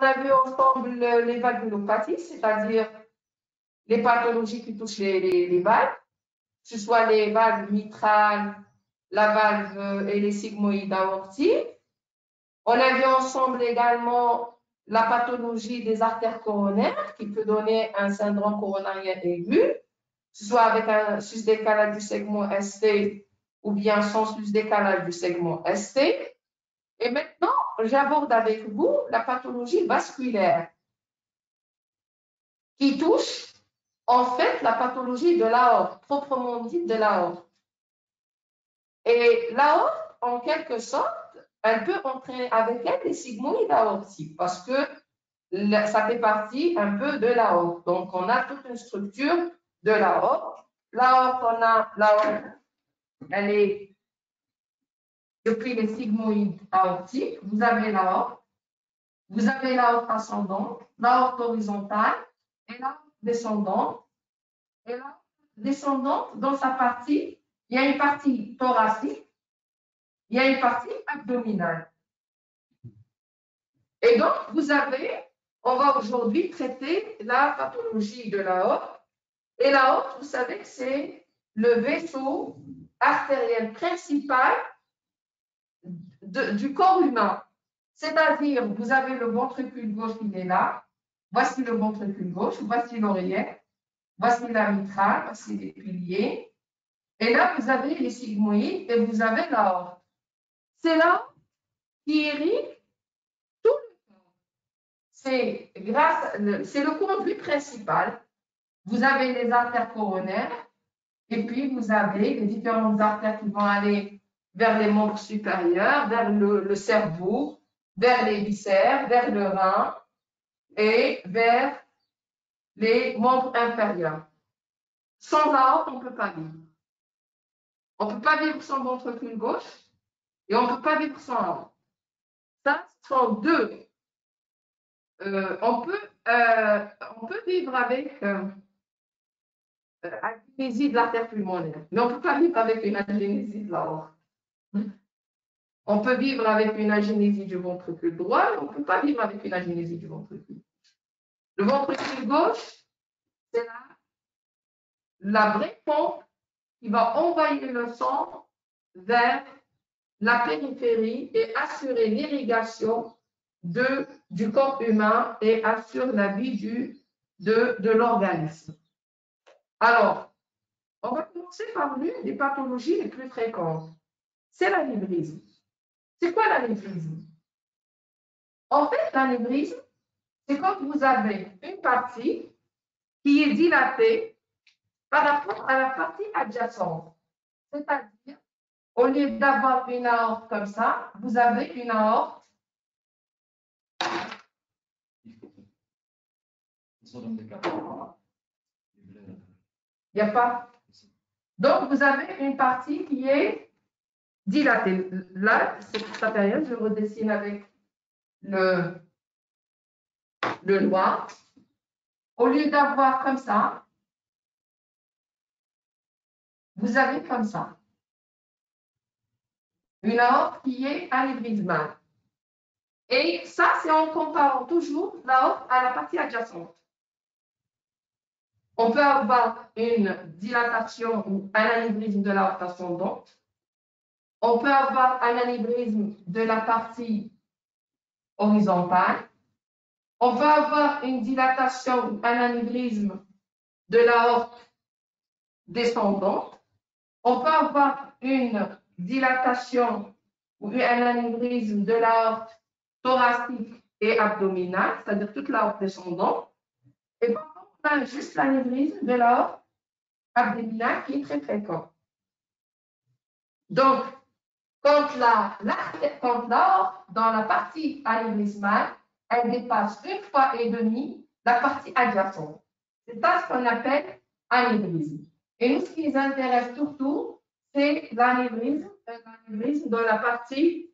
a vu ensemble les valvulopathies, c'est-à-dire les pathologies qui touchent les valves, que ce soit les valves mitrales, la valve et les sigmoïdes aortiques. On a vu ensemble également la pathologie des artères coronaires qui peut donner un syndrome coronarien aigu, que ce soit avec un sus-décalage du segment ST ou bien sans sus-décalage du segment ST. Et maintenant, j'aborde avec vous la pathologie vasculaire qui touche en fait la pathologie de l'aorte, proprement dite de l'aorte. Et l'aorte, en quelque sorte, elle peut entraîner avec elle des sigmoïdes aortiques parce que ça fait partie un peu de l'aorte. Donc, on a toute une structure de l'aorte. L'aorte, on a l'aorte, elle est depuis les sigmoïdes aortiques. Vous avez l'aorte, vous avez l'aorte ascendante, l'aorte horizontale et l'aorte descendante. Et l'aorte descendante, dans sa partie, il y a une partie thoracique, il y a une partie abdominale. Et donc, on va aujourd'hui traiter la pathologie de l'aorte. Et l'aorte, vous savez que c'est le vaisseau artériel principal du corps humain. C'est-à-dire, vous avez le ventricule gauche qui est là. Voici le ventricule gauche, voici l'oreillette, voici la mitrale, voici les piliers. Et là, vous avez les sigmoïdes et vous avez l'aorte. C'est là qui irrigue tout le corps. C'est le conduit principal. Vous avez les artères coronaires et puis vous avez les différentes artères qui vont aller vers les membres supérieurs, vers le cerveau, vers les viscères, vers le rein et vers les membres inférieurs. Sans l'aorte, on ne peut pas vivre. On ne peut pas vivre sans ventricule gauche et on ne peut pas vivre sans l'aorte. Ça, ce sont deux. On peut vivre avec agénésie de l'artère pulmonaire, mais on ne peut pas vivre avec une agénésie de l'aorte. On peut vivre avec une agénésie du ventricule droit, mais on ne peut pas vivre avec une agénésie du ventricule. Le ventricule gauche, c'est la vraie pompe qui va envoyer le sang vers la périphérie et assurer l'irrigation du corps humain et assure la vie de l'organisme. Alors, on va commencer par l'une des pathologies les plus fréquentes. C'est l'anévrisme. C'est quoi l'anévrisme? En fait, l'anévrisme, c'est quand vous avez une partie qui est dilatée par rapport à la partie adjacente. C'est-à-dire, au lieu d'avoir une aorte comme ça, vous avez une aorte. Il n'y a pas. Donc, vous avez une partie qui est dilatée. Là, cette période, je redessine avec le noir. Au lieu d'avoir comme ça, vous avez comme ça. Une aorte qui est anévrismale. Et ça, c'est en comparant toujours l'aorte à la partie adjacente. On peut avoir une dilatation ou un anévrisme de l'aorte ascendante. On peut avoir un anévrisme de la partie horizontale. On peut avoir une dilatation ou un anévrisme de l'aorte descendante. On peut avoir une dilatation ou un anévrisme de l'aorte thoracique et abdominale, c'est-à-dire toute l'aorte descendante. Et parfois, on a juste l'anévrisme de l'aorte abdominale qui est très fréquent. Donc, quand l'aorte, dans la partie anévrismale, elle dépasse 1,5 fois la partie adjacente. C'est ça ce qu'on appelle anévrisme. Et nous, ce qui nous intéresse surtout, c'est l'anévrisme de la partie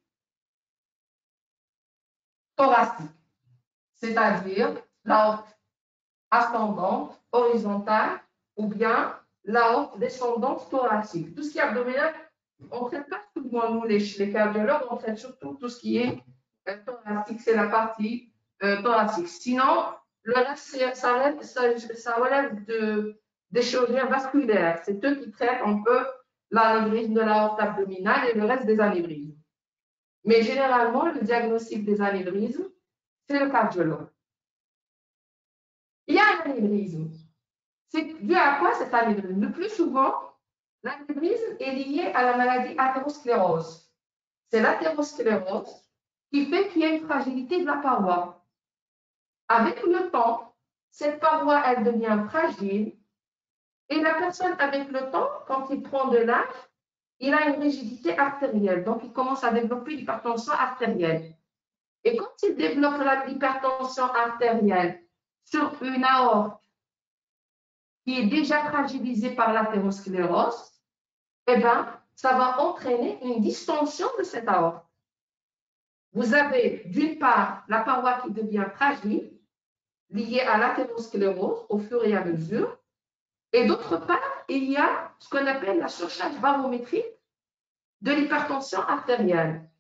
thoracique, c'est-à-dire l'aorte ascendante, horizontale, ou bien l'aorte descendante thoracique. Tout ce qui est abdominal, on ne traite pas souvent, nous, les cardiologues, on traite surtout tout ce qui est thoracique, c'est la partie thoracique. Sinon, le reste, ça relève des chirurgiens vasculaires. C'est eux qui traitent un peu l'anévrisme de l'aorte abdominale et le reste des anévrismes. Mais généralement, le diagnostic des anévrismes, c'est le cardiologue. Il y a un anévrisme. C'est dû à quoi cet anévrisme? Le plus souvent, l'anévrisme est lié à la maladie athérosclérose. C'est l'athérosclérose qui fait qu'il y a une fragilité de la paroi. Avec le temps, cette paroi, elle devient fragile et la personne, avec le temps, quand il prend de l'âge, il a une rigidité artérielle. Donc, il commence à développer l'hypertension artérielle. Et quand il développe l'hypertension artérielle sur une aorte qui est déjà fragilisée par l'athérosclérose, eh bien, ça va entraîner une distension de cette aorte. Vous avez d'une part la paroi qui devient fragile, liée à l'athérosclérose au fur et à mesure, et d'autre part, il y a ce qu'on appelle la surcharge barométrique de l'hypertension artérielle.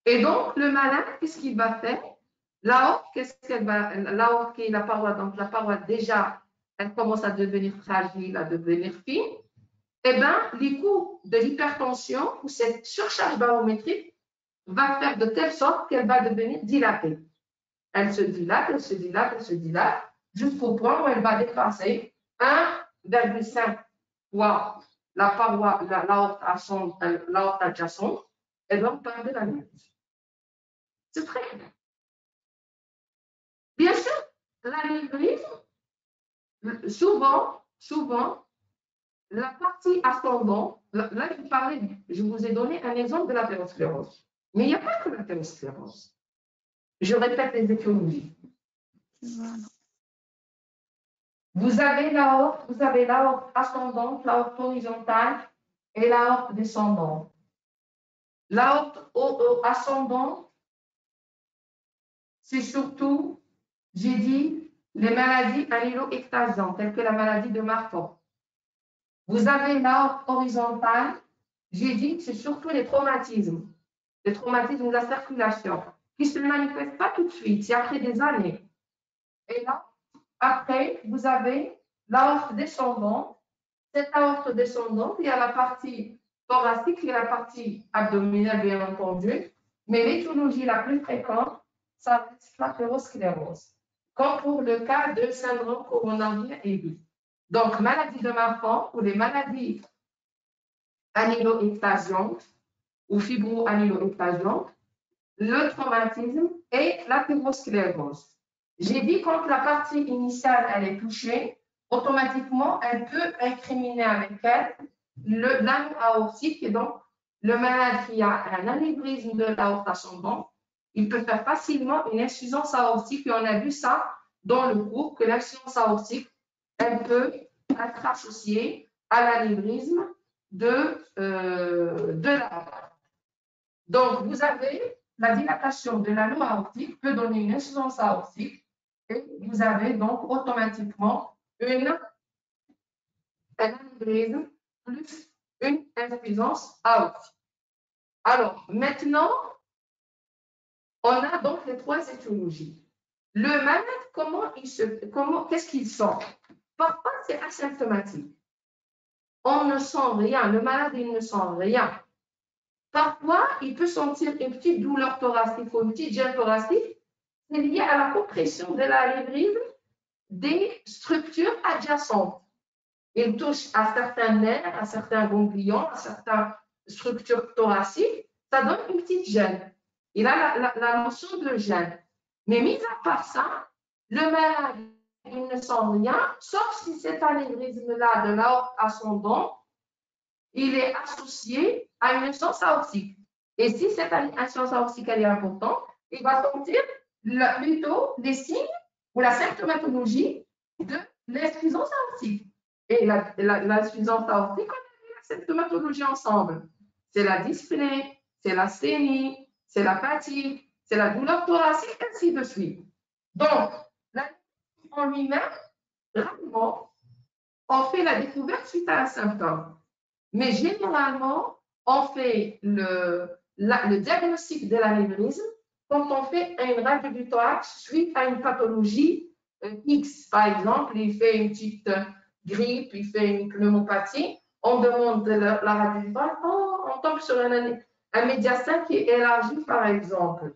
Et donc, le malade, qu'est-ce qu'il va faire? L'aorte, l'aorte qui est la paroi, donc la paroi déjà, elle commence à devenir fragile, à devenir fine. Eh bien, les coups de l'hypertension ou cette surcharge barométrique va faire de telle sorte qu'elle va devenir dilatée. Elle se dilate, elle se dilate, elle se dilate, jusqu'au point où elle va dépasser 1,5 fois la paroi, l'aorte adjacente, et donc par de la nuit. C'est très clair. Bien sûr, l'anévrisme, souvent, la partie ascendante, là, je vous ai donné un exemple de l'athérosclérose. Mais il n'y a pas que l'athérosclérose. Je répète les étiologies. Vous avez l'aorte ascendante, l'aorte horizontale et l'aorte descendante. L'aorte ascendante, c'est surtout, j'ai dit, les maladies amyloectasiantes, telles que la maladie de Marfan. Vous avez l'aorte horizontale, j'ai dit, c'est surtout les traumatismes de la circulation, qui ne se manifestent pas tout de suite, c'est après des années. Et là, après, vous avez l'aorte descendante. Cette aorte descendante, il y a la partie thoracique et la partie abdominale, bien entendu. Mais l'étiologie la plus fréquente, ça reste l'athérosclérose, comme pour le cas de syndrome coronarien aigu. Donc, maladie de Marfan ou les maladies amyloectasiantes ou fibro-amyloectasiantes, le traumatisme et l'athérosclérose. J'ai dit quand la partie initiale elle est touchée, automatiquement elle peut incriminer avec elle l'anneau aortique et donc le malade qui a un anévrisme de l'aorte ascendante, il peut faire facilement une insuffisance aortique et on a vu ça dans le cours que l'insuffisance aortique elle peut être associée à l'anévrisme de l'aorte. Donc vous avez la dilatation de l'anneau aortique peut donner une insuffisance aortique et vous avez donc automatiquement un anévrisme plus une insuffisance aortique. Alors, maintenant, on a donc les trois étiologies. Le malade, qu'est-ce qu'il sent? Parfois, c'est asymptomatique. On ne sent rien. Le malade, il ne sent rien. Parfois, il peut sentir une petite douleur thoracique ou une petite gêne thoracique. C'est lié à la compression de l'anévrisme des structures adjacentes. Il touche à certains nerfs, à certains ganglions, à certaines structures thoraciques. Ça donne une petite gêne. Il a la notion de gêne. Mais mis à part ça, le malade, il ne sent rien, sauf si cet anévrisme-là de l'aorte ascendante, il est associé à une insuffisance aortique. Et si cette insuffisance aortique est importante, il va sentir plutôt les signes ou la symptomatologie de l'insuffisance aortique. Et l'insuffisance aortique, on a vu la symptomatologie ensemble. C'est la dyspnée, c'est la sténie, c'est la fatigue, c'est la douleur thoracique, ainsi de suite. Donc, en lui-même, rarement, on fait la découverte suite à un symptôme. Mais généralement, on fait le diagnostic de l'anévrisme quand on fait une radio du thorax suite à une pathologie X, par exemple, il fait une petite grippe, il fait une pneumopathie, on demande la radio du thorax, on tombe sur un médiastin qui est élargi, par exemple.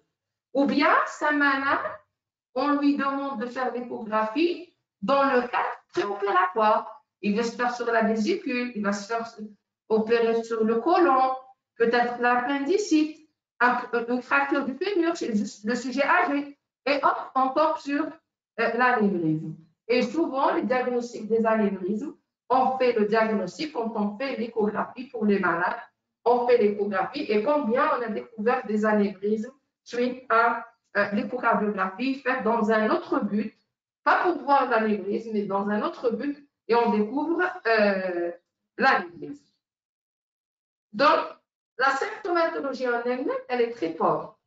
Ou bien, sa malade, on lui demande de faire l'échographie dans le cadre préopératoire. Il va se faire sur la vésicule, il va se faire opérer sur le côlon, peut-être l'appendicite, une fracture du fémur chez le sujet âgé. Et hop, on tombe sur l'anévrisme. Et souvent, le diagnostic des anévrismes, on fait le diagnostic quand on fait l'échographie pour les malades. On fait l'échographie et combien on a découvert des anévrismes suite à l'échocardiographie faite dans un autre but, pas pour voir l'anévrisme, mais dans un autre but, et on découvre l'anévrisme. Donc, la symptomatologie en elle-même, elle est très pauvre.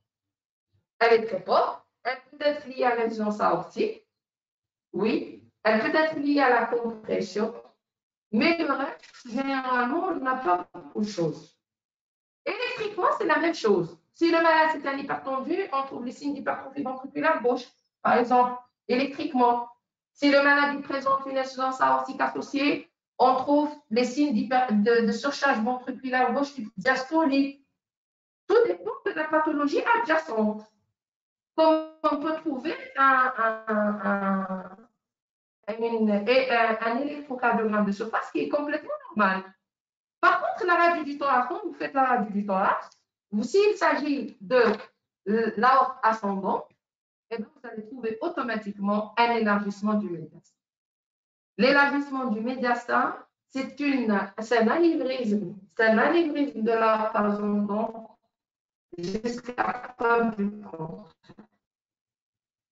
Elle est très pauvre. Elle peut être liée à l'insuffisance aortique, oui. Elle peut être liée à la compression, mais le reste, généralement, on n'a pas beaucoup de choses. Électriquement, c'est la même chose. Si le malade est un hypertendu, on trouve les signes d'hypertrophie ventriculaire gauche, par exemple, électriquement. Si le malade présente une insuffisance aortique associée, on trouve les signes de surcharge ventriculaire gauche diastolique. Tout dépend de la pathologie adjacente. Comme on peut trouver un électrocardiogramme de surface qui est complètement normal. Par contre, la radio du thorax, quand vous faites la radio du thorax, s'il s'agit de l'aorte ascendante, eh bien, vous allez trouver automatiquement un élargissement du médiastin. L'élargissement du médiastin, c'est un anévrisme de l'aorte ascendante jusqu'à preuve du contraire.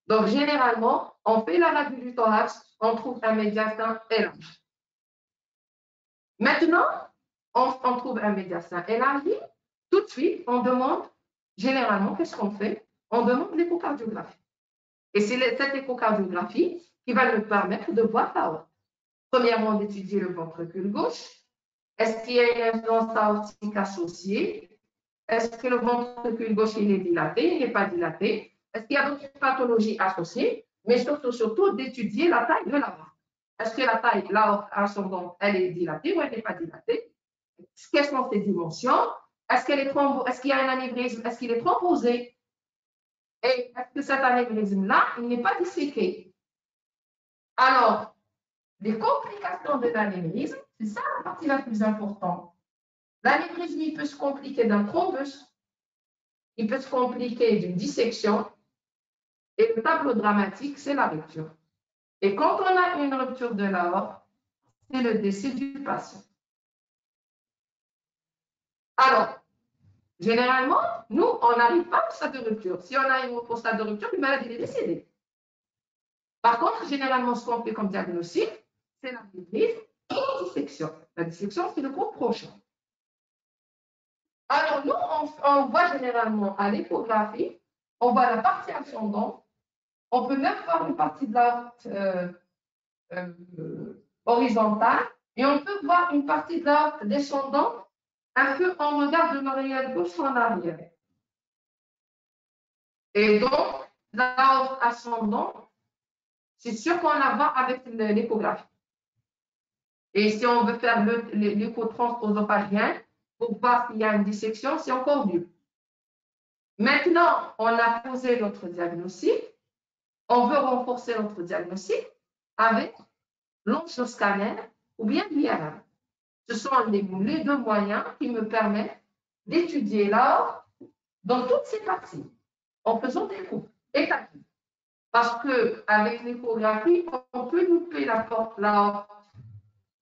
Donc, généralement, on fait la radio du thorax, on trouve un médiastin élargi. Maintenant, on trouve un médiastin élargi. Tout de suite, on demande, généralement, qu'est-ce qu'on fait? On demande l'échocardiographie. Et c'est cette échocardiographie qui va nous permettre de voir l'aorte. Premièrement, d'étudier le ventricule gauche. Est-ce qu'il y a une insuffisance aortique associée? Est-ce que le ventricule gauche il est dilaté? Il n'est pas dilaté? Est-ce qu'il y a d'autres pathologies associées? Mais surtout d'étudier la taille de l'aorte. Est-ce que la taille de l'aorte ascendante, elle est dilatée ou elle n'est pas dilatée? Quelles sont ses dimensions? Est-ce qu'il y a un anévrisme? Est-ce qu'il est thrombosé? Et est-ce que cet anévrisme-là, il n'est pas disséqué? Alors, les complications de l'anévrisme, c'est ça la partie la plus importante. L'anévrisme, il peut se compliquer d'un thrombus, il peut se compliquer d'une dissection, et le tableau dramatique, c'est la rupture. Et quand on a une rupture de l'aorte, c'est le décès du patient. Alors, généralement, nous, on n'arrive pas au stade de rupture. Si on arrive au stade de rupture, le malade est décédé. Par contre, généralement, ce qu'on fait comme diagnostic, c'est l'anévrisme et la dissection. La dissection, c'est le groupe prochain. Alors, nous, on voit généralement à l'échographie, on voit la partie ascendante, on peut même voir une partie de l'aorte horizontale, et on peut voir une partie de l'aorte descendante, un peu en regard de l'oreillette gauche en arrière. Et donc, l'aorte ascendante, c'est sûr qu'on la voit avec l'échographie. Et si on veut faire l'échotransosophagien pour voir s'il y a une dissection, c'est encore mieux. Maintenant, on a posé notre diagnostic. On veut renforcer notre diagnostic avec l'angioscanner ou bien l'IRM. Ce sont les deux moyens qui me permettent d'étudier l'aorte dans toutes ses parties en faisant des coupes étatiques. Parce qu'avec l'échographie, on peut louper l'aorte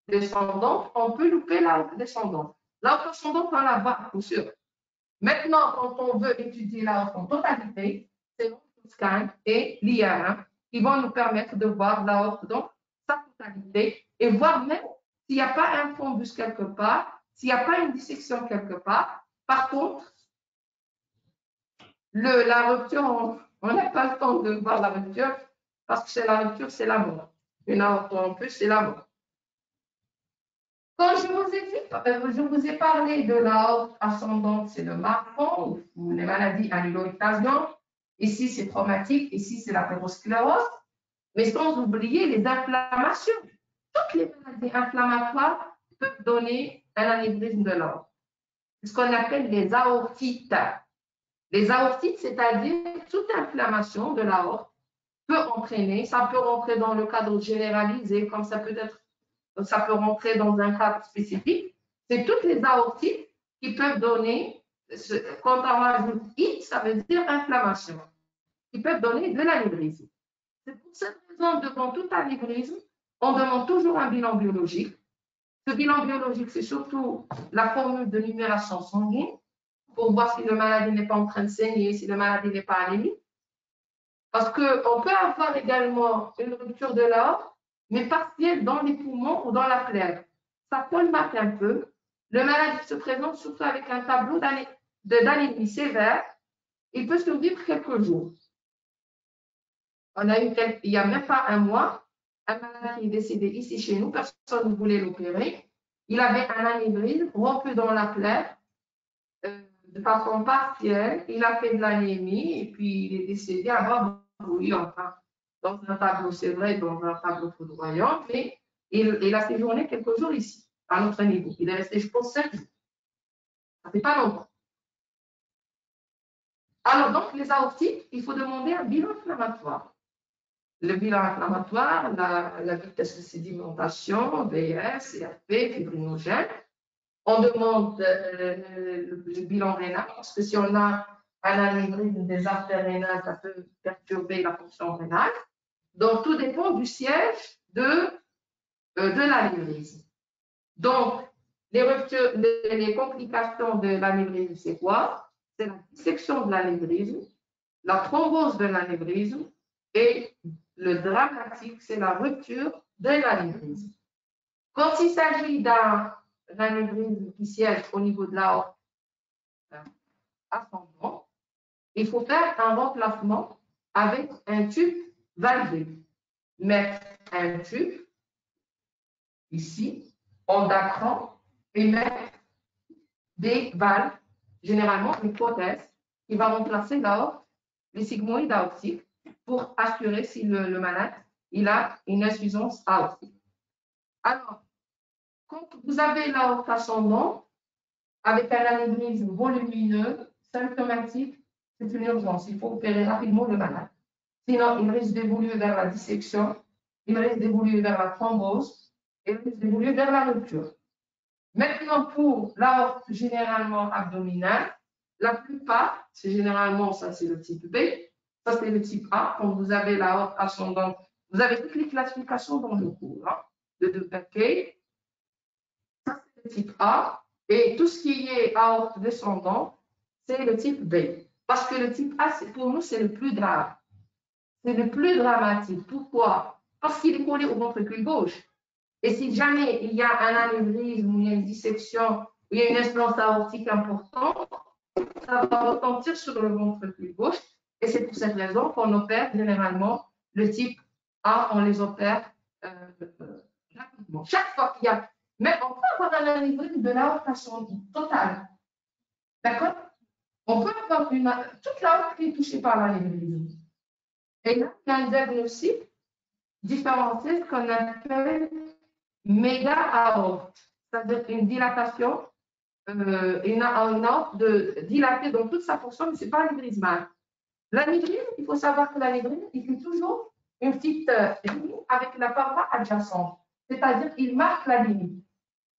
descendante, on peut louper l'aorte descendante. L'aorte ascendante, on la voit, bien sûr. Maintenant, quand on veut étudier l'aorte en totalité, c'est l'angioscan et l'IRM qui vont nous permettre de voir l'aorte dans sa totalité et voir même s'il n'y a pas un thrombus quelque part, s'il n'y a pas une dissection quelque part. Par contre, la rupture, on n'a pas le temps de voir la rupture parce que c'est la rupture, c'est la mort. Une aorte en plus, c'est la mort. Quand je vous ai parlé de l'aorte ascendante, c'est le marfan ou les maladies amyloïdasiantes. Ici, c'est traumatique. Ici, c'est l'athérosclérose. Mais sans oublier les inflammations. Toutes les maladies inflammatoires peuvent donner un anévrisme de l'aorte. C'est ce qu'on appelle les aortites. Les aortites, c'est-à-dire toute inflammation de l'aorte, peut entraîner, ça peut rentrer dans le cadre généralisé, comme ça peut rentrer dans un cadre spécifique. C'est toutes les aortites qui peuvent donner, quand on rajoute it, ça veut dire inflammation, qui peuvent donner de l'anévrisme. C'est pour cette raison, devant tout anévrisme, on demande toujours un bilan biologique. Ce bilan biologique, c'est surtout la formule de numération sanguine pour voir si le maladie n'est pas en train de saigner, si le maladie n'est pas anémique. Parce qu'on peut avoir également une rupture de l'aorte, mais partielle dans les poumons ou dans la plèvre. Ça colmate un peu. Le malade se présente surtout avec un tableau d'anémie sévère. Il peut survivre quelques jours. On a eu, il n'y a même pas un mois, un malade qui est décédé ici chez nous, personne ne voulait l'opérer. Il avait un anévrisme rompu dans la plèvre de façon partielle. Il a fait de l'anémie et puis il est décédé à bras brûlés, enfin, dans un tableau, c'est vrai, dans un tableau foudroyant, mais il a séjourné quelques jours ici, à notre niveau. Il est resté, je pense, 5 jours. Ça fait pas longtemps. Alors, donc, les aortites, il faut demander un bilan inflammatoire. Le bilan inflammatoire, la vitesse de sédimentation, VS, CRP, fibrinogène. On demande le bilan rénal, parce que si on a un anévrisme des artères rénales, ça peut perturber la fonction rénale. Donc, tout dépend du siège de l'anévrisme. Donc, les complications de l'anévrisme, c'est quoi? C'est la dissection de l'anévrisme, la thrombose de l'anévrisme et le dramatique, c'est la rupture de l'anévrisme. Quand il s'agit d'un anévrisme qui siège au niveau de l'aorte ascendant, il faut faire un remplacement avec un tube valvé. Mettre un tube ici, en dacron, et mettre des valves, généralement une prothèse, qui va remplacer l'aorte, les sigmoïdes aortiques, pour assurer si le malade il a une insuffisance aortique. Alors, quand vous avez l'aorte ascendante, avec un anévrisme volumineux, symptomatique, c'est une urgence. Il faut opérer rapidement le malade. Sinon, il risque d'évoluer vers la dissection, il risque d'évoluer vers la thrombose, et il risque d'évoluer vers la rupture. Maintenant, pour l'aorte généralement abdominale, la plupart, c'est généralement, ça c'est le type B, ça c'est le type A. Quand vous avez l'aorte ascendante, vous avez toutes les classifications dans le cours, hein, de 2 paquets. Ça c'est le type A. Et tout ce qui est aorte descendante, c'est le type B. Parce que le type A, pour nous, c'est le plus grave. C'est le plus dramatique. Pourquoi? Parce qu'il est collé au ventricule gauche. Et si jamais il y a un anévrisme ou il y a une dissection, ou il y a une insuffisance aortique importante, ça va retentir sur le ventricule gauche. Et c'est pour cette raison qu'on opère généralement le type A, on les opère rapidement. Chaque fois qu'il y a, mais on peut avoir un anévrisme de l'aorte ascendante totale. D'accord? On peut avoir toute l'aorte qui est touchée par l'anévrisme. Et là, il y a un diagnostic différencié, ce qu'on appelle méga-aorte, c'est-à-dire une dilatation, une aorte dilatée dans toute sa fonction, mais ce n'est pas anévrismal. L'anévrisme, il faut savoir que l'anévrisme, il fait toujours une petite ligne avec la paroi adjacente, c'est-à-dire qu'il marque la limite.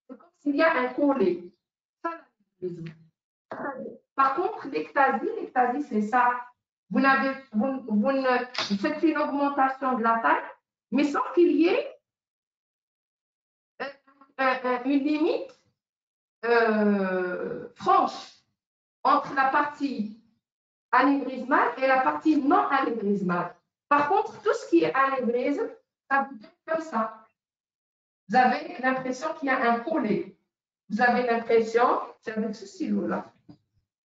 C'est comme s'il y a un collet. Ça, l'anévrisme. Par contre, l'ectasie, c'est ça. Vous faites une augmentation de la taille, mais sans qu'il y ait une limite franche entre la partie anévrismale et la partie non anévrismale. Par contre, tout ce qui est anévrisme, ça vous donne comme ça. Vous avez l'impression qu'il y a un collet. Vous avez l'impression, c'est avec ce stylo-là,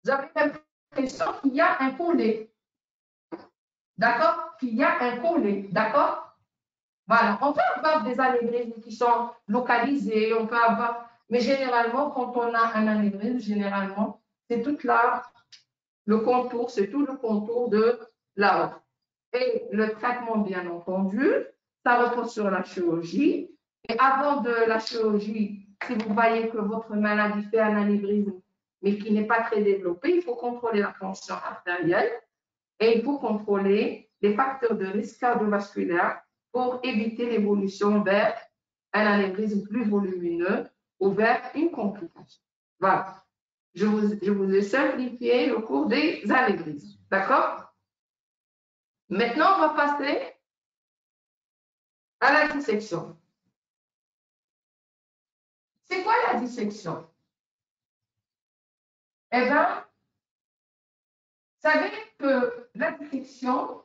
vous avez l'impression qu'il y a un collet. D'accord? Qu'il y a un collet. D'accord? Voilà. On peut avoir des anévrismes qui sont localisés, on peut avoir, mais généralement, quand on a un anévrisme, généralement, c'est tout là, le contour, c'est tout le contour de l'aorte. Et le traitement, bien entendu, ça repose sur la chirurgie. Et avant de la chirurgie, si vous voyez que votre maladie fait un anévrisme, mais qui n'est pas très développé, il faut contrôler la tension artérielle et il faut contrôler les facteurs de risque cardiovasculaire pour éviter l'évolution vers un anévrisme plus volumineux ou vers une complication. Voilà. Je vous ai simplifié le cours des anévrismes. D'accord? Maintenant, on va passer à la dissection. C'est quoi la dissection? Eh bien, vous savez que la dissection,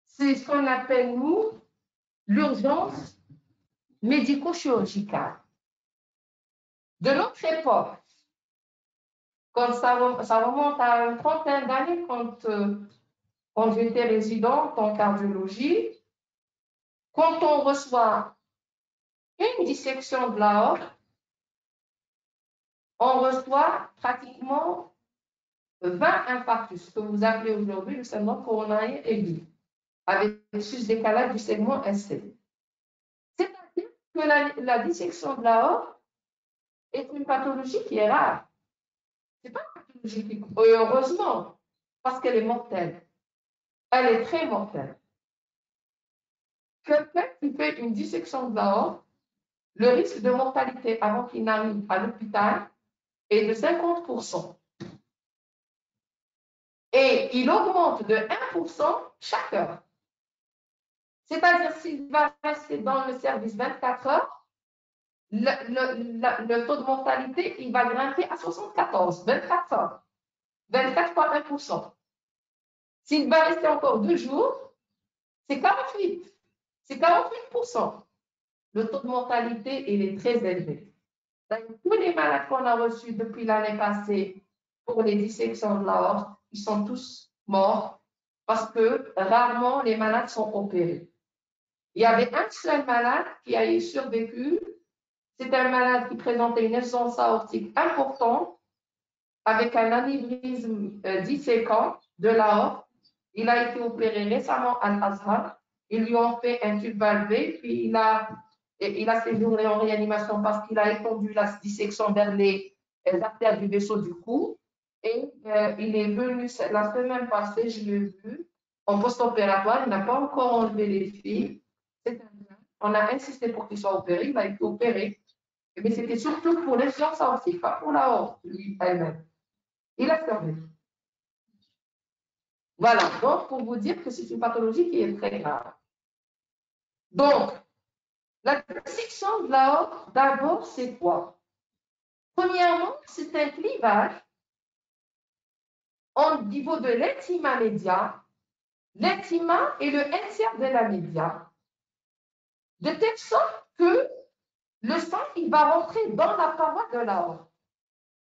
c'est ce qu'on appelle, nous, l'urgence médico-chirurgicale. De notre époque, quand ça remonte à une trentaine d'années, quand j'étais résidente en cardiologie, quand on reçoit une dissection de l'aorte, on reçoit pratiquement 20 infarctus, que vous appelez aujourd'hui le syndrome coronarien aigu, avec sus-décalage du segment SC. C'est-à-dire que la dissection de l'aorte est une pathologie qui est rare. Ce n'est pas une pathologie qui, heureusement, parce qu'elle est mortelle. Elle est très mortelle. Quelqu'un qui fait une dissection de l'aorte, le risque de mortalité avant qu'il n'arrive à l'hôpital est de 50%. Et il augmente de 1% chaque heure. C'est-à-dire, s'il va rester dans le service 24 heures, le taux de mortalité, il va grimper à 74, 24 heures. 24 fois 1%. S'il va rester encore 2 jours, c'est 48. C'est 48%. Le taux de mortalité, il est très élevé. Tous les malades qu'on a reçus depuis l'année passée pour les dissections de l'aorte, ils sont tous morts parce que rarement les malades sont opérés. Il y avait un seul malade qui a survécu. C'est un malade qui présentait une insuffisance aortique importante avec un anévrisme disséquant de l'aorte. Il a été opéré récemment à Al-Azhar. Ils lui ont fait un tube valvé, puis il a séjourné en réanimation parce qu'il a étendu la dissection vers les artères du vaisseau du cou. Et il est venu la semaine passée, je l'ai vu, en post-opératoire. Il n'a pas encore enlevé les fils. On a insisté pour qu'il soit opéré. Il a été opéré. Mais c'était surtout pour l'insuffisance aortique, pas pour l'aorte, lui, elle-même. Il a survécu. Voilà, donc pour vous dire que c'est une pathologie qui est très grave. Donc, la dissection de l'aorte, d'abord, c'est quoi? Premièrement, c'est un clivage au niveau de l'intima média, l'intima et le tiers de la média, de telle sorte que le sang, il va rentrer dans la paroi de l'aorte.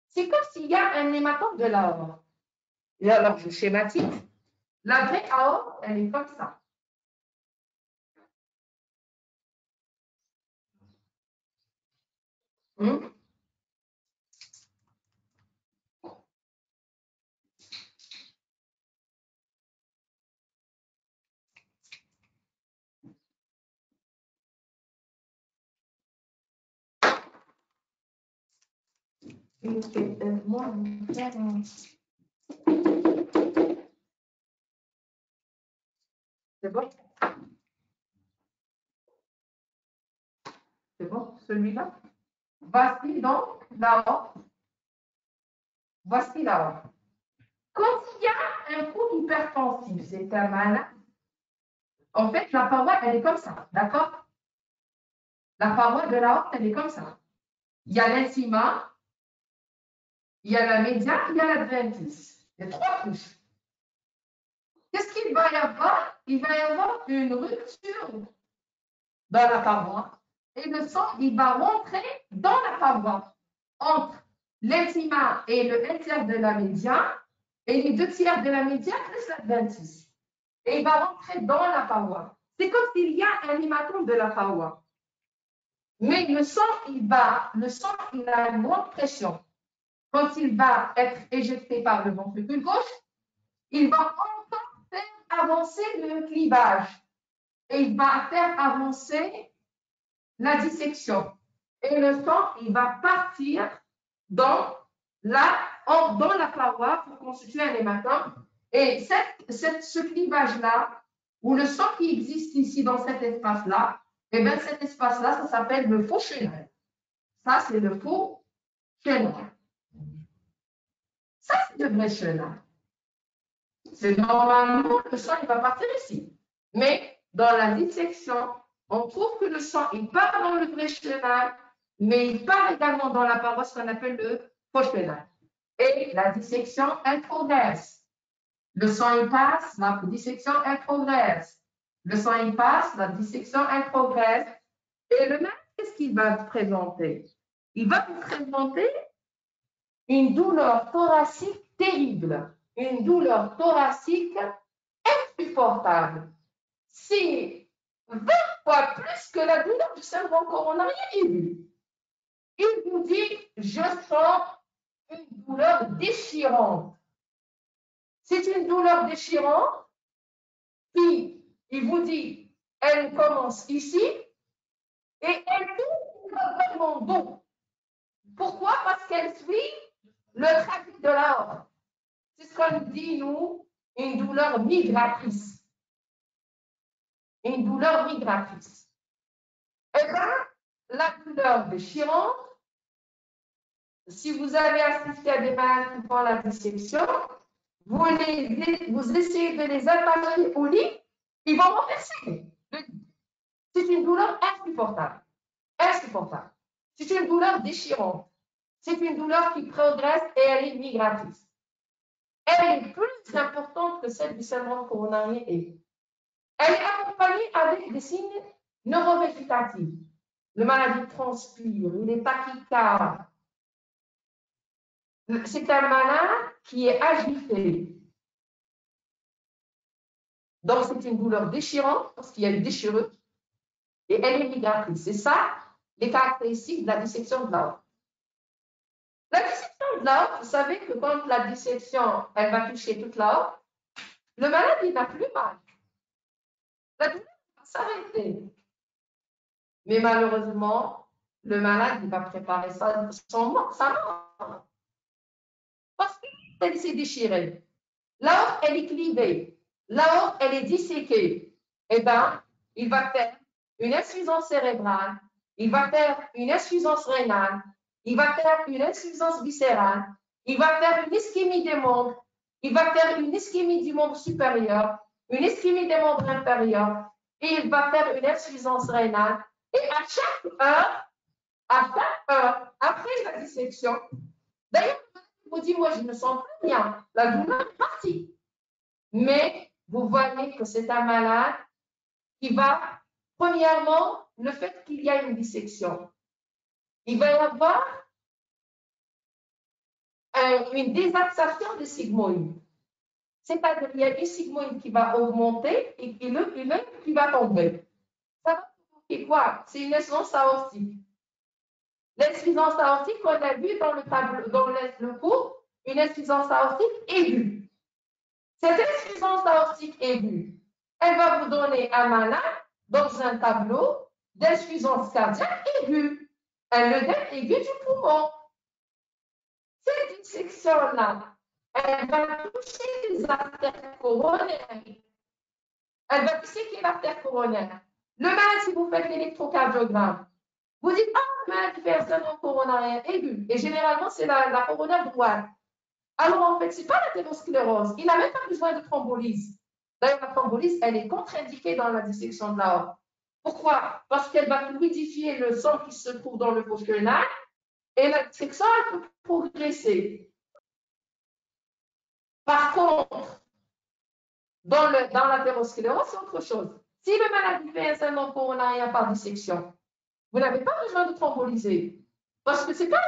C'est comme s'il y a un hématome de l'aorte. Et alors, je schématise. La vraie aorte, elle est comme ça. C'est bon? C'est bon, celui-là? Voici donc l'aorte. Voici l'aorte. Quand il y a un coup hypertensif, c'est un malade. En fait, la paroi, elle est comme ça, d'accord? La paroi de l'aorte, elle est comme ça. Il y a l'intima, il y a la média, il y a l'adventice. Il y a 3 couches. Qu'est-ce qu'il va y avoir? Il va y avoir une rupture dans la paroi et le sang, il va rentrer dans la paroi entre l'intima et le 1/3 de la média et les 2/3 de la média plus l'adventice. Et il va rentrer dans la paroi. C'est comme s'il y a un hématome de la paroi. Mais le sang, il a une grande pression. Quand il va être éjecté par le ventricule gauche, il va encore faire avancer le clivage et il va faire avancer la dissection. Et le sang, il va partir dans la paroi pour constituer un hématome. Et ce clivage-là, ou le sang qui existe ici dans cet espace-là, et bien cet espace-là, ça s'appelle le faux chenal. Ça, c'est le faux chenal. Ça, c'est le vrai chenal. C'est normalement, le sang, il va partir ici. Mais dans la dissection, on trouve que le sang, il part dans le vrai chenal, mais il part également dans la paroi, ce qu'on appelle le faux chenal. Et la dissection, elle progresse. Le sang, il passe, la dissection, elle progresse. Le sang, il passe, la dissection, elle progresse. Et le malade, qu'est-ce qu'il va présenter? Il va vous présenter une douleur thoracique terrible, une douleur thoracique insupportable. C'est 20 fois plus que la douleur du syndrome coronarien aigu. Il vous dit, je sens une douleur déchirante. C'est une douleur déchirante qui, il vous dit, elle commence ici et elle tourne vers mon dos. Pourquoi? Parce qu'elle suit le trafic de l'aorte. C'est ce qu'on dit, nous, une douleur migratrice. Une douleur migratrice. Eh bien, la douleur déchirante, si vous avez assisté à des malades qui font la dissection, vous essayez de les attacher au lit, ils vont renverser. C'est une douleur insupportable. Insupportable. C'est une douleur déchirante. C'est une douleur qui progresse et elle est migratrice. Elle est plus importante que celle du syndrome coronarien aigu. Elle est accompagnée avec des signes neurovégétatifs. Le malade transpire, il est tachycarde. C'est un malade qui est agité. Donc, c'est une douleur déchirante parce qu'il y a une déchirure et elle est migratrice. C'est ça, les caractéristiques de la dissection de l'aorte. La dissection de l'aorte, vous savez que quand la dissection, elle va toucher toute l'aorte, le malade, il n'a plus mal. La douleur va s'arrêter. Mais malheureusement, le malade, il va préparer sa mort. Parce qu'elle s'est déchirée. L'aorte, elle est clivée. L'aorte, elle est disséquée. Eh bien, il va faire une insuffisance cérébrale, il va faire une insuffisance rénale, il va faire une insuffisance viscérale, il va faire une ischémie des membres, il va faire une ischémie du membre supérieur, une ischémie des membres inférieurs, et il va faire une insuffisance rénale. Et à chaque heure, après la dissection, d'ailleurs, vous dit, moi, je ne sens plus rien, la douleur est partie. Mais vous voyez que c'est un malade qui va, premièrement, le fait qu'il y a une dissection. Il va y avoir une désaxation des sigmoïdes. C'est-à-dire qu'il y a une sigmoïde qui va augmenter et une qui va tomber. Ça va provoquer quoi? C'est une insuffisance aortique. L'insuffisance aortique, on a vu dans le tableau, dans le cours, une insuffisance aortique aiguë. Cette insuffisance aortique aiguë, elle va vous donner un malade dans un tableau d'insuffisance cardiaque aiguë, un œdème aigu du poumon. Cette dissection-là, elle va toucher les artères coronaires. Elle va toucher l'artère coronaire. Le malade, si vous faites l'électrocardiogramme, vous dites, ah, le malade fait un syndrome coronarien aigu. Et généralement, c'est la coronaire droite. Alors, en fait, ce n'est pas l'athérosclérose. Il n'a même pas besoin de thrombolyse. D'ailleurs, la thrombolyse, elle est contre-indiquée dans la dissection de l'aorte. Pourquoi? Parce qu'elle va fluidifier le sang qui se trouve dans le fosse chenal et la dissection, elle peut progresser. Par contre, dans l'athérosclérose, c'est autre chose. Si le malade fait un syndrome coronarien par dissection, vous n'avez pas besoin de thrombolyser. Parce que ce n'est pas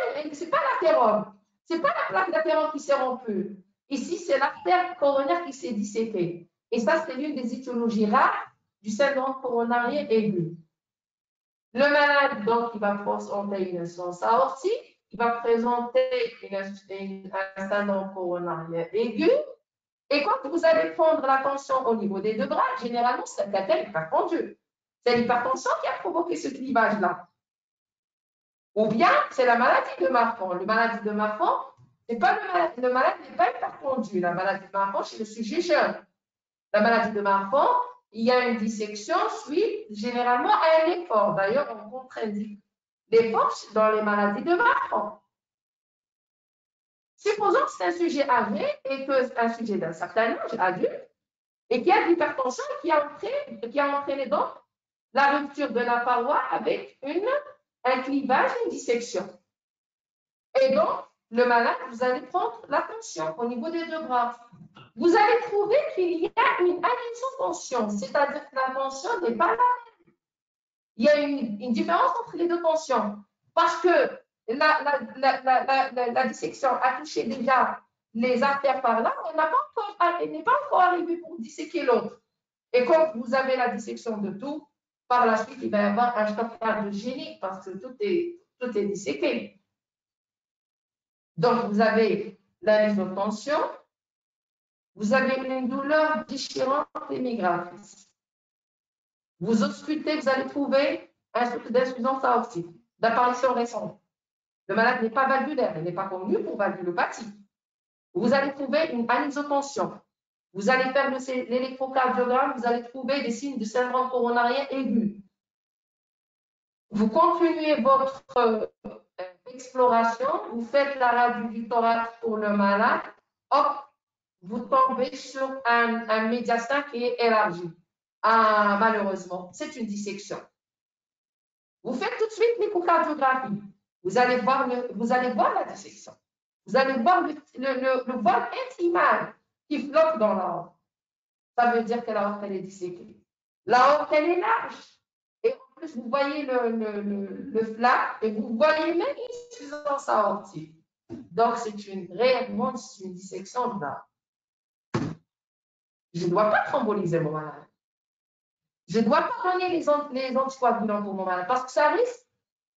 l'athérome. Ce n'est pas la plaque d'athérome qui s'est rompue. Ici, c'est l'artère coronaire qui s'est disséquée. Et ça, c'est l'une des étiologies rares du syndrome coronarien aigu. Le malade, donc, il va présenter une insuffisance aortique, il va présenter un syndrome coronarien aigu, Et quand vous allez prendre la tension au niveau des deux bras, généralement, c'est l'artère hypertendue. C'est l'hypertension qui a provoqué ce clivage-là. Ou bien, c'est la maladie de Marfan. La maladie de Marfan, le malade n'est pas hypertendu. La maladie de Marfan, chez le sujet jeune. La maladie de Marfan, il y a une dissection suite généralement à un effort. D'ailleurs, on contre-indique l'effort dans les maladies de Marfan. Supposons que c'est un sujet âgé et que c'est un sujet d'un certain âge, adulte, et qu'il y a de l'hypertension qui a entraîné donc la rupture de la paroi avec un clivage, une dissection. Et donc, le malade, vous allez prendre la tension au niveau des deux bras. Vous allez trouver qu'il y a une anisotension, c'est-à-dire que la tension n'est pas la même. Il y a une différence entre les deux tensions. Parce que la dissection a touché déjà les artères par là, elle n'est pas encore arrivée pour disséquer l'autre. Et comme vous avez la dissection de tout, par la suite, il va y avoir un choc cardiogénique parce que tout est disséqué. Donc, vous avez la lysotension, vous avez une douleur déchirante et migratrice. Vous auscultez, vous allez trouver un souffle d'insuffisance aortique, d'apparition récente. Le malade n'est pas valvulaire, il n'est pas connu pour valvulopathie. Vous allez trouver une anisotension. Vous allez faire l'électrocardiogramme, vous allez trouver des signes de syndrome coronarien aigu. Vous continuez votre exploration, vous faites la radio du thorax pour le malade, hop, vous tombez sur un médiastin qui est élargi. Ah, malheureusement, c'est une dissection. Vous faites tout de suite l'échocardiographie. Vous allez voir la dissection. Vous allez voir le voile intimal qui flotte dans l'aorte. Ça veut dire que l'aorte, elle est disséquée. L'aorte, elle est large. Et en plus, vous voyez le flap et vous voyez même une insuffisance aortique. Donc, réellement une dissection de l'aorte. Je ne dois pas thromboliser mon malade. Je ne dois pas donner les anticoagulants pour mon malade parce que ça risque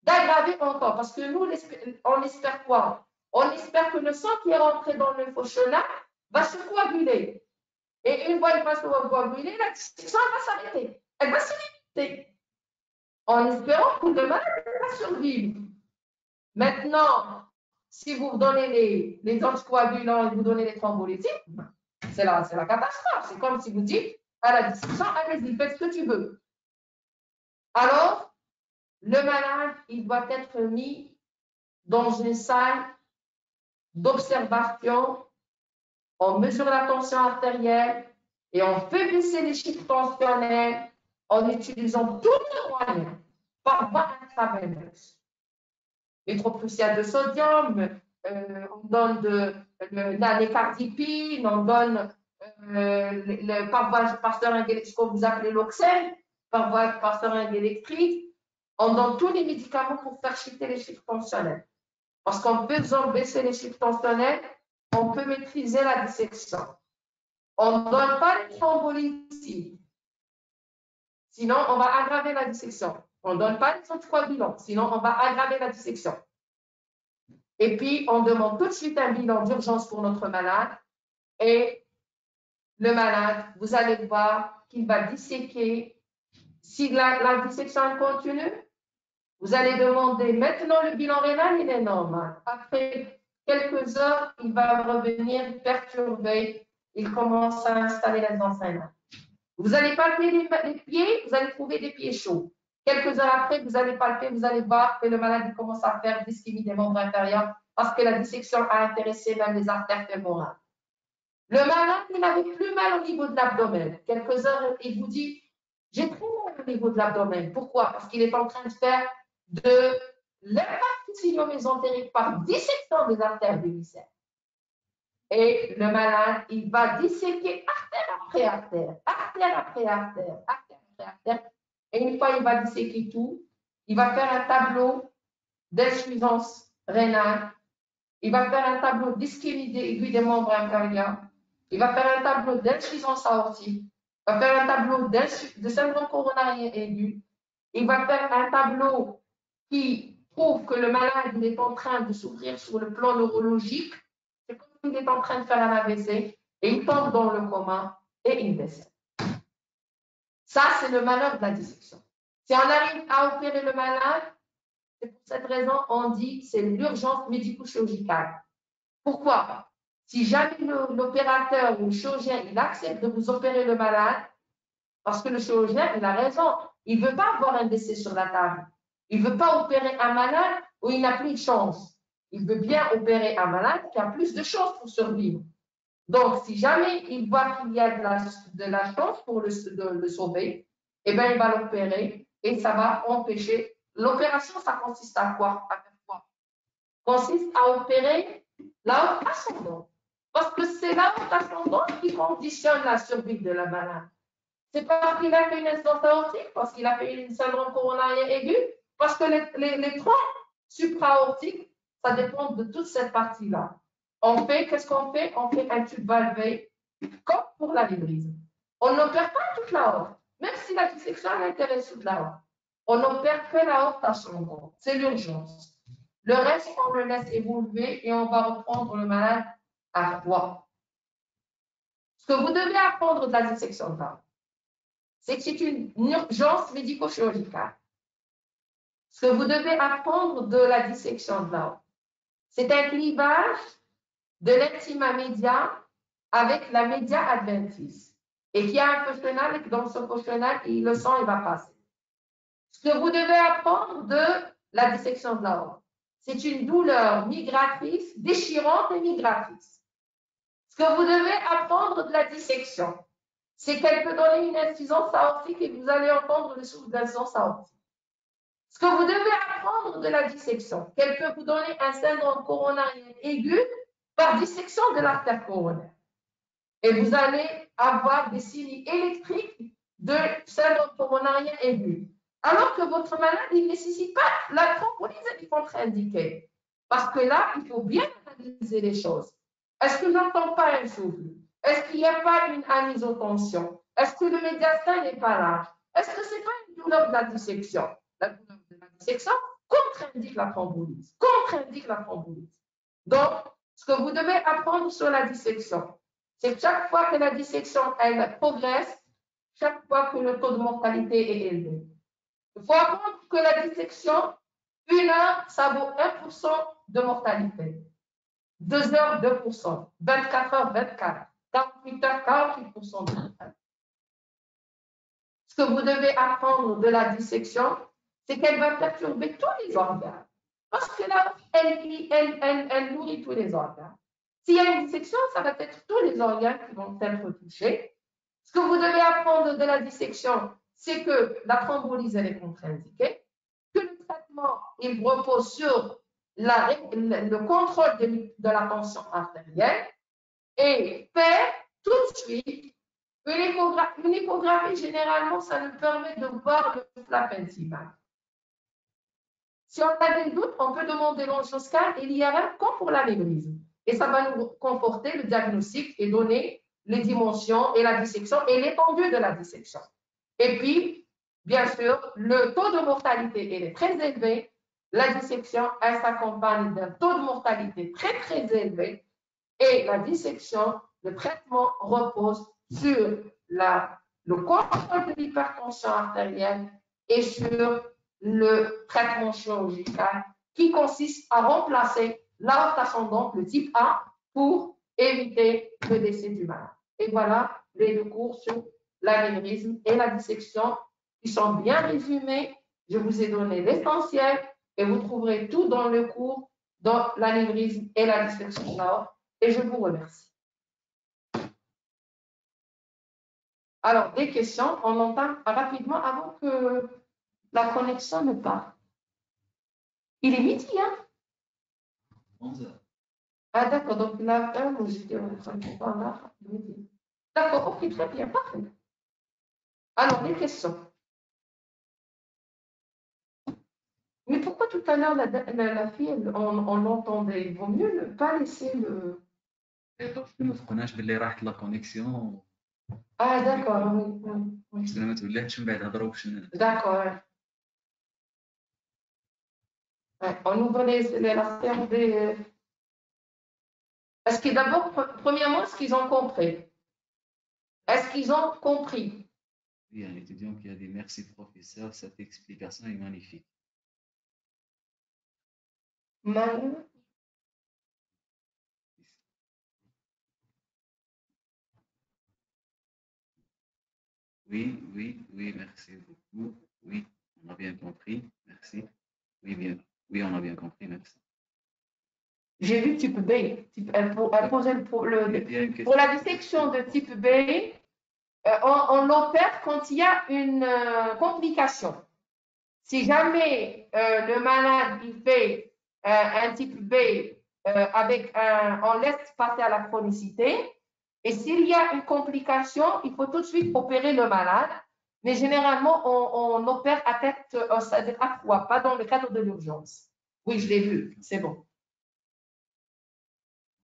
d'aggraver encore. Parce que nous, on espère quoi? On espère que le sang qui est rentré dans le lymphochelat va se coaguler. Et une fois qu'il va se coaguler, la dissection va s'arrêter. Elle va se limiter. En espérant que le malade va survivre. Maintenant, si vous donnez les anticoagulants et vous donnez les thrombolytiques, c'est la catastrophe. C'est comme si vous dites à la dissection, allez-y, faites ce que tu veux. Alors, le malade, il doit être mis dans une salle d'observation. On mesure la tension artérielle et on fait baisser les chiffres tensionnels en utilisant tous les moyens par voie intraveineuse. Métroprussiate de sodium, on donne de l'anecardipine, on donne par seringue électrique, ce que vous appelez l'oxène, par seringue électrique, on donne tous les médicaments pour faire chuter les chiffres tensionnels. Parce qu'en faisant baisser les chiffres tensionnels, on peut maîtriser la dissection. On ne donne pas les thrombolytiques, sinon on va aggraver la dissection. On ne donne pas les anticoagulants, sinon on va aggraver la dissection. Et puis, on demande tout de suite un bilan d'urgence pour notre malade. Et le malade, vous allez voir qu'il va disséquer. Si la dissection est continue, vous allez demander maintenant le bilan rénal, il est normal. Après quelques heures, il va revenir perturbé. Il commence à installer les enseignements. Vous allez palper les pieds, vous allez trouver des pieds chauds. Quelques heures après, vous allez palper, vous allez voir que le malade commence à faire d'ischémie des membres inférieurs parce que la dissection a intéressé même les artères fémorales. Le malade, il n'avait plus mal au niveau de l'abdomen. Quelques heures, il vous dit, j'ai très mal au niveau de l'abdomen. Pourquoi? Parce qu'il est en train de faire de l'infarctus mésentérique par dissection des artères du viscère. Et le malade, il va disséquer artère après artère, artère après artère, artère après artère. Et une fois il va disséquer tout, il va faire un tableau d'insuffisance rénale, il va faire un tableau d'ischémie aiguë des membres inférieurs, il va faire un tableau d'insuffisance aortique, il va faire un tableau de syndrome coronarien aigu, il va faire un tableau qui prouve que le malade il est en train de souffrir sur le plan neurologique. C'est comme s'il est en train de faire un AVC. et il tombe dans le coma et il décède. Ça, c'est le malheur de la dissection. Si on arrive à opérer le malade, c'est pour cette raison on dit que c'est l'urgence médico-chirurgicale. Pourquoi? Si jamais l'opérateur ou le chirurgien il accepte de vous opérer le malade, parce que le chirurgien, il a raison, il ne veut pas avoir un décès sur la table. Il ne veut pas opérer un malade où il n'a plus de chance. Il veut bien opérer un malade qui a plus de chances pour survivre. Donc, si jamais il voit qu'il y a de la chance pour le sauver, eh bien, il va l'opérer et ça va empêcher. L'opération, ça consiste à quoi? Consiste à opérer la haute ascendante. Parce que c'est la haute ascendante qui conditionne la survie de la malade. C'est parce qu'il a fait une insuffisance aortique, parce qu'il a fait une syndrome coronarien aigu, parce que les troncs supra-aortiques, ça dépend de toute cette partie-là. Qu'est-ce qu'on fait? On fait un tube valvé, comme pour l'anévrisme. On n'opère pas toute la aorte, même si la dissection intéresse toute la aorte. On n'opère que la aorte ascendante. C'est l'urgence. Le reste, on le laisse évoluer et on va reprendre le malade à froid. Ce que vous devez apprendre de la dissection de l'aorte, c'est que c'est une urgence médico-chirurgicale. Ce que vous devez apprendre de la dissection de l'aorte, c'est un clivage de l'intima média avec la média adventice et qui a un fonctionnal et que dans ce fonctionnal, le sang il va passer. Ce que vous devez apprendre de la dissection de l'aorte, c'est une douleur migratrice, déchirante et migratrice. Ce que vous devez apprendre de la dissection, c'est qu'elle peut donner une insuffisance aortique et vous allez entendre le souffle d'insuffisance aortique. Ce que vous devez apprendre de la dissection, qu'elle peut vous donner un syndrome coronarien aigu par dissection de l'artère coronaire. Et vous allez avoir des signes électriques de syndrome coronarien aigu. Alors que votre malade, il ne nécessite pas la thrombolyse, elle est contre-indiquée. Parce que là, il faut bien analyser les choses. Est-ce que je n'entends pas un souffle? Est-ce qu'il n'y a pas une anisotension? Est-ce que le médiastin n'est pas large? Est-ce que ce n'est pas une douleur de la dissection? La douleur de la dissection contre-indique la thrombolyse. Contre-indique la thrombolyse. Donc, ce que vous devez apprendre sur la dissection, c'est que chaque fois que la dissection, elle progresse, chaque fois que le taux de mortalité est élevé. Il faut apprendre que la dissection, 1 heure, ça vaut 1% de mortalité. 2 heures, 2%. 24 heures, 24. 48 heures, 48% de mortalité. Ce que vous devez apprendre de la dissection, c'est qu'elle va perturber tous les organes. Parce que là, elle nourrit tous les organes. S'il y a une dissection, ça va être tous les organes qui vont être touchés. Ce que vous devez apprendre de la dissection, c'est que la thrombolyse, elle est contre-indiquée, que le traitement, il repose sur le contrôle de la tension artérielle et faire tout de suite une échographie, généralement, ça nous permet de voir le flap intimal. Si on a des doutes, on peut demander l'angioscan et l'IRM comme pour l'anévrisme. Et ça va nous conforter le diagnostic et donner les dimensions et la dissection et l'étendue de la dissection. Et puis, bien sûr, le taux de mortalité est très élevé. La dissection, elle s'accompagne d'un taux de mortalité très, très élevé. Et la dissection, le traitement repose sur le contrôle de l'hypertension artérielle et sur le traitement chirurgical qui consiste à remplacer l'aorte ascendante, le type A, pour éviter le décès du malade. Et voilà les 2 cours sur l'anévrisme et la dissection qui sont bien résumés. Je vous ai donné l'essentiel et vous trouverez tout dans le cours dans l'anévrisme et la dissection de l'aorte. Et je vous remercie. Alors, des questions, on entame rapidement avant que la connexion ne parte. Il est midi, hein? 11h. Ah, d'accord, donc là, j'étais en train de parler midi. D'accord, ok, très bien, parfait. Alors, les questions. Mais pourquoi tout à l'heure, la fille, on l'entendait? Il vaut mieux ne pas laisser le... ما فقناش باللي راحت لا كونيكسيون. Ah, d'accord, oui. ما توليش من بعد هضروا باش. D'accord, ouais. On ouvre la ferme des... Est-ce que d'abord, premièrement, est-ce qu'ils ont compris? Est-ce qu'ils ont compris? Il y a un étudiant qui a dit merci professeur, cette explication est magnifique. Mal. Oui, oui, oui, merci beaucoup. Oui, on a bien compris, merci. Oui, bien. Oui, on a bien compris, merci. J'ai vu type B. Elle posait pour la dissection de type B, on l'opère quand il y a une complication. Si jamais le malade il fait un type B on laisse passer à la chronicité, et s'il y a une complication, il faut tout de suite opérer le malade. Mais généralement, on opère à tête, c'est-à-dire à froid, pas dans le cadre de l'urgence. Oui, je l'ai vu, c'est bon.